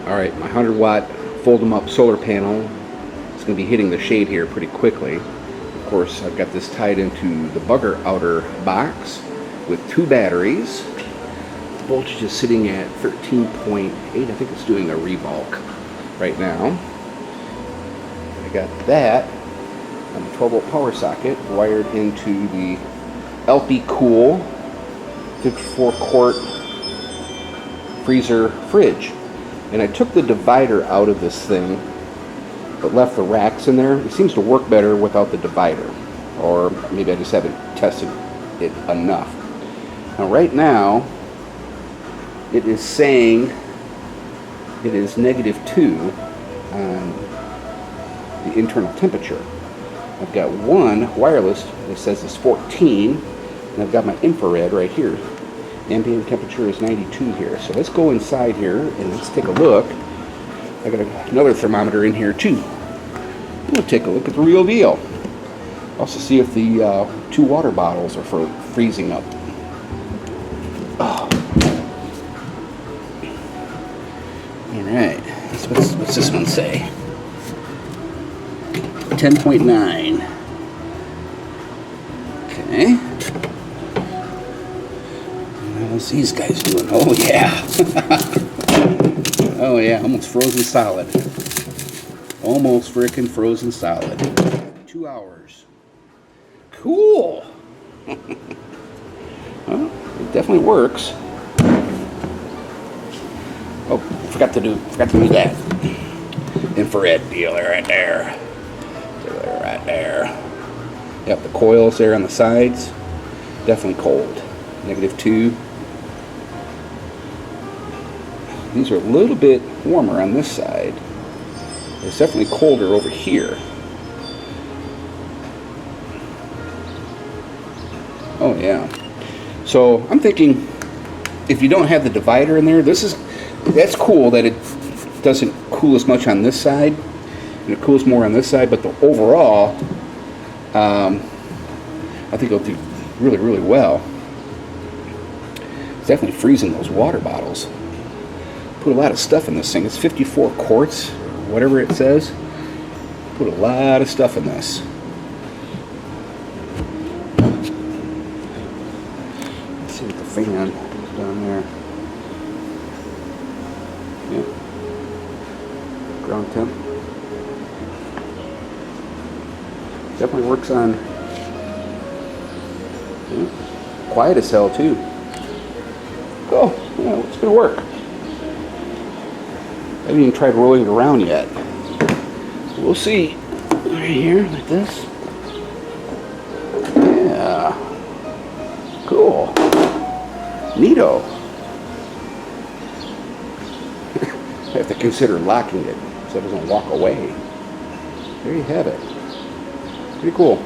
Alright, my 100-watt fold-em-up solar panel is going to be hitting the shade here pretty quickly. Of course, I've got this tied into the bugger outer box with 2 batteries. The voltage is sitting at 13.8. I think it's doing a rebulk right now. I got that on the 12-volt power socket wired into the Alpicool 54 quart freezer fridge. And I took the divider out of this thing, but left the racks in there. It seems to work better without the divider. Or maybe I just haven't tested it enough. Now right now, it is saying it is -2 on the internal temperature. I've got one wireless that says it's 14, and I've got my infrared right here. Ambient temperature is 92 here. So let's go inside here and let's take a look. I got another thermometer in here too. We'll take a look at the real deal. Also see if the 2 water bottles are freezing up. Oh. Alright, what's this one say? 10.9. Okay. What's these guys doing? Oh yeah. Oh yeah, almost frozen solid. Almost frickin' frozen solid. 2 hours. Cool. Well, it definitely works. Oh, forgot to do that. Infrared deal right there. Right there. Yep, the coils there on the sides. Definitely cold. -2. These are a little bit warmer on this side. It's definitely colder over here. Oh yeah. So I'm thinking, if you don't have the divider in there, that's cool that it doesn't cool as much on this side, and it cools more on this side. But the overall, I think it'll do really, really well. It's definitely freezing those water bottles. Put a lot of stuff in this thing. It's 54 quarts, whatever it says. Put a lot of stuff in this. Let's see what the fan is down there. Yeah. Ground temp. Definitely works on. Yeah. Quiet as hell too. Oh, yeah, it's gonna work. I haven't even tried rolling it around yet. We'll see. Right here, like this. Yeah. Cool. Neato. I have to consider locking it so it doesn't walk away. There you have it. Pretty cool.